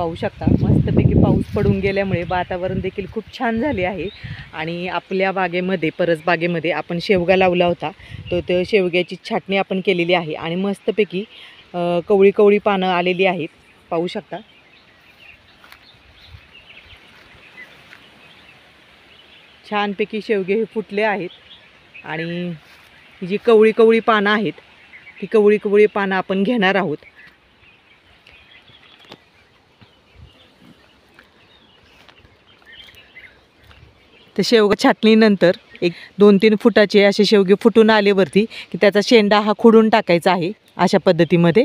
पाहू शकता मस्तपैकी पाऊस पडून गेल्यामुळे वातावरण देखील खूप छान झाले आहे। आणि आपल्या बागेमध्ये परसबागेमध्ये आपण शेवगा लावला होता, तो शेवग्याची छाटणी आपण केलेली आहे आणि मस्तपैकी कवळी कवळी पानं आलेली आहेत, पाहू शकता। छानपैकी शेवगे हे फुटले आहेत आणि जी कवळी कवळी पानं आहेत ती कवळी कवळी पानं आपण घेणार आहोत। तर शेवगा छाटणीनंतर एक 2-3 फुटाचे असे शेवगे फुटून आलेवरती की त्याचा शेंडा हा खुडून टाकायचा आहे अशा पद्धतीमध्ये,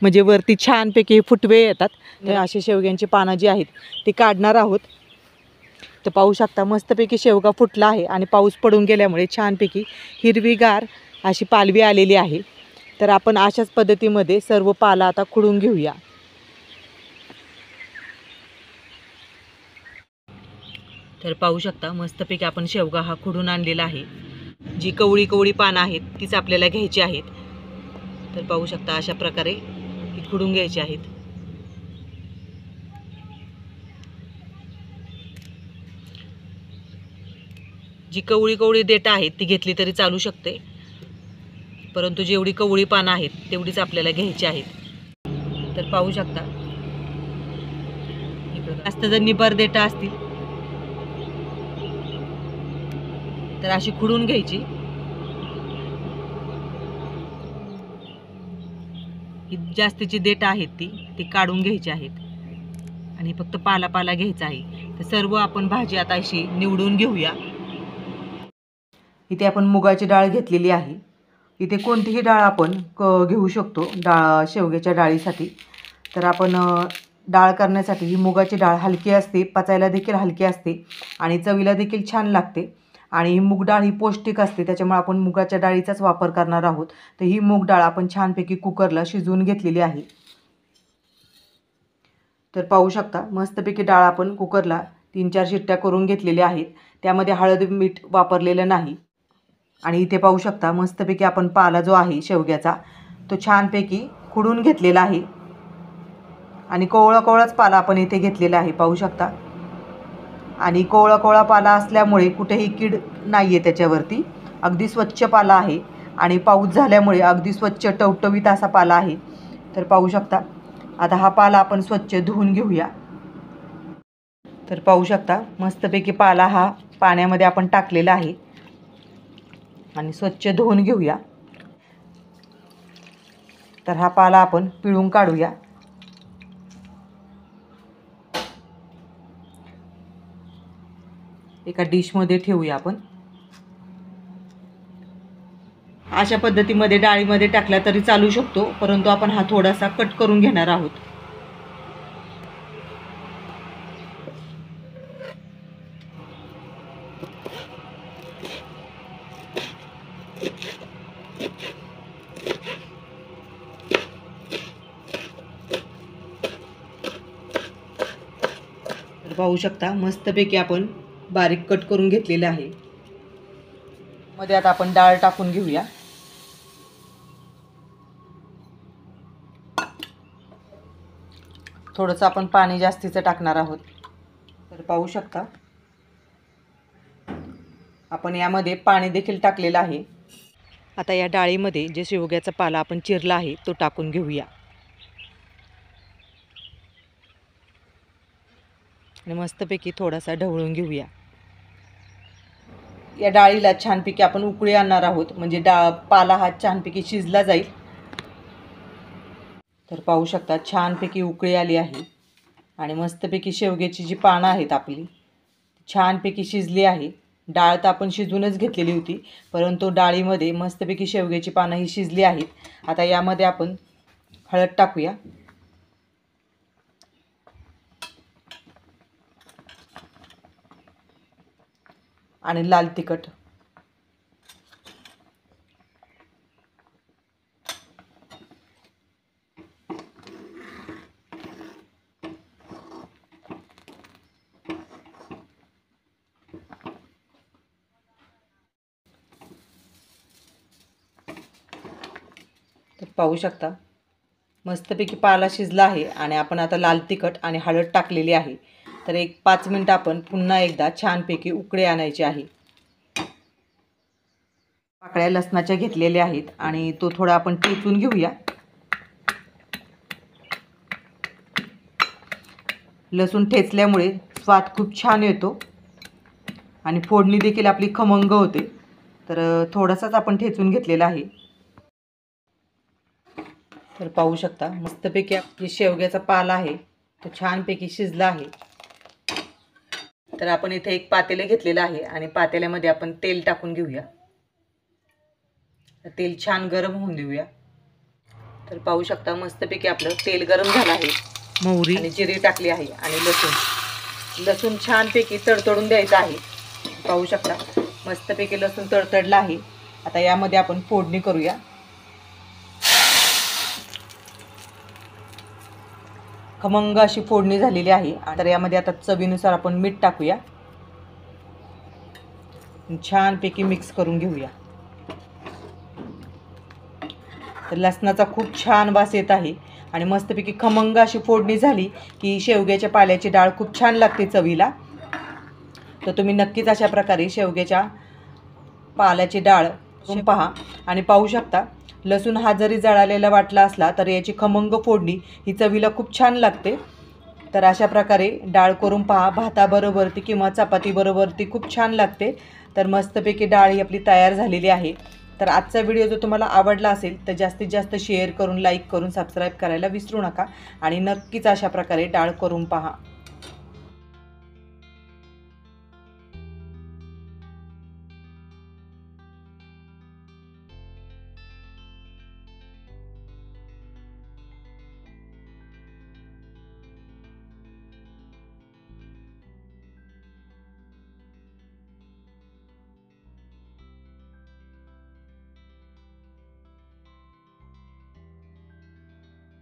म्हणजे वरती छानपैकी फुटवे येतात। तर असे शेवग्यांची पानं जी आहेत ती काढणार आहोत। तर पाहू शकता मस्तपैकी शेवगा फुटला आहे आणि पाऊस पडून गेल्यामुळे छानपैकी हिरवीगार अशी पालवी आलेली आहे। तर आपण अशाच पद्धतीमध्ये सर्व पाला आता खुडून घेऊया। तर पाहू शकता मस्तपैकी आपण शेवगा हा खुडून आणलेला आहे। जी कवळी कवळी पानं आहेत तीच आपल्याला घ्यायची आहेत। तर पाहू शकता अशा प्रकारे ही खुडून घ्यायची आहेत। जी कवळी कवळी देठं आहेत ती घेतली तरी चालू शकते, परंतु जेवढी कवळी पानं आहेत तेवढीच आपल्याला घ्यायची आहेत। तर पाहू शकता जास्त जर निबर देठं असतील तर अशी खुडून घ्यायची। ही जास्तीची देठं आहेत ती काढून घ्यायची आहेत आणि फक्त पाला पाला घ्यायचा आहे। तर सर्व आपण भाजी आता अशी निवडून घेऊया। इथे आपण मुगाची डाळ घेतलेली आहे। इथे कोणतीही डाळ आपण घेऊ शकतो शेवग्याच्या डाळीसाठी। तर आपण डाळ करण्यासाठी ही मुगाची डाळ हलकी असते, पचायला देखील हलकी असते आणि चवीला देखील छान लागते। आणि ही मूग डाळ ही पौष्टिक असते, त्याच्यामुळे आपण मुगाच्या डाळीचाच वापर करणार आहोत। तर ही मूग डाळ आपण छानपैकी कुकरला शिजवून घेतलेली आहे। तर पाहू शकता मस्तपैकी डाळ आपण कुकरला 3-4 शिट्ट्या करून घेतलेल्या आहेत। त्यामध्ये हळद मीठ वापरलेलं नाही। आणि इथे पाहू शकता मस्तपैकी आपण पाला जो आहे शेवग्याचा तो छानपैकी खुडून घेतलेला आहे आणि कोवळा कोवळाच पाला आपण इथे घेतलेला आहे, पाहू शकता। आणि कोवळा कोवळा पाला असल्यामुळे कुठेही कीड नाही आहे त्याच्यावरती, अगदी स्वच्छ पाला आहे आणि पाऊस झाल्यामुळे अगदी स्वच्छ टवटवीत असा पाला आहे। तर पाहू शकता आता हा पाला आपण स्वच्छ धुवून घेऊया। तर पाहू शकता मस्तपैकी पाला हा पाण्यामध्ये आपण टाकलेला आहे आणि स्वच्छ धुवून घेऊया। तर हा पाला आपण पिळून काढूया। एका डिशमध्ये ठेवूया आपण। अशा पद्धतीमध्ये डाळीमध्ये टाकला तरी चालू शकतो, परंतु आपण हा थोडासा कट करून घेणार आहोत। तर पाहू शकता मस्तपैकी आपण बारीक कट करून घेतलेले आहे। मध्ये आता आपण डाळ टाकून घेऊया। थोडंसं आपण पाणी जास्तीचं टाकणार आहोत। तर पाहू शकता आपण यामध्ये पाणी देखील टाकलेलं आहे। आता या डाळीमध्ये जे शेवग्याचा पाला आपण चिरला आहे तो टाकून घेऊया आणि मस्तपैकी थोडासा ढवळून घेऊया। या डाळीला छानपैकी आपण उकळी आणणार आहोत, म्हणजे पाला हा छानपैकी शिजला जाईल। तर पाहू शकता छानपैकी उकळी आली आहे आणि मस्तपैकी शेवग्याची जी पानं आहेत आपली छानपैकी शिजली आहे। डाळ तर आपण शिजवूनच घेतलेली होती, परंतु डाळीमध्ये मस्तपैकी शेवग्याची पानं ही शिजली आहेत। आता यामध्ये आपण हळद टाकूया आणि लाल तिखट। तर पाहू शकता मस्तपैकी पाला शिजला आहे आणि आपण आता लाल तिखट आणि हळद टाकलेली आहे. तर एक 5 मिनिट आपण पुन्हा एकदा छानपैकी उकळी आणायची आहे. पाकळ्या लसणाच्या घेतलेल्या आहेत आणि तो थोडा आपण ठेचून घेऊया. लसूण ठेचल्यामुळे स्वाद खूप छान येतो आणि फोडणी देखील आपली खमंग होते. तर थोडासाच आपण ठेचून घेतलेला आहे. तर पाहू शकता मस्तपैकी जे शेवग्याचा पाला आहे तो छानपैकी शिजला आहे. तर आपण इथे एक पातेले घेतलेलं आहे आणि पातेल्यामध्ये आपण तेल टाकून घेऊया. तेल छान गरम होऊन देऊया. तर पाहू शकता मस्तपैकी आपलं तेल गरम झालं आहे. मोहरी आणि जिरे टाकली आहे आणि लसूण छानपैकी तडतडून द्यायचं आहे. पाहू शकता मस्तपैकी लसूण तडतडला आहे. आता यामध्ये आपण फोडणी करूया. खमंग अशी फोडणी झालेली आहे. तर यामध्ये आता चवीनुसार आपण मीठ टाकूया. छानपैकी मिक्स करून घेऊया. तर लसणाचा खूप छान वास येत आहे आणि मस्तपैकी खमंग अशी फोडणी झाली की शेवग्याच्या पाल्याची डाळ खूप छान लागते चवीला. तर तुम्ही नक्कीच अशा प्रकारे शेवग्याच्या पाल्याची डाळ करून पहा. आणि पाहू शकता लसूण हा जरी जळालेला वाटला असला तर याची खमंग फोडणी ही चवीला खूप छान लागते. तर अशा प्रकारे डाळ करून पहा. भाताबरोबरती किंवा चपातीबरोबरती खूप छान लागते. तर मस्तपैकी डाळ ही आपली तयार झालेली आहे. तर आजचा व्हिडिओ जर तुम्हाला आवडला असेल तर जास्तीत जास्त शेअर करून, लाईक करून, सबस्क्राईब करायला विसरू नका आणि नक्कीच अशा प्रकारे डाळ करून पहा.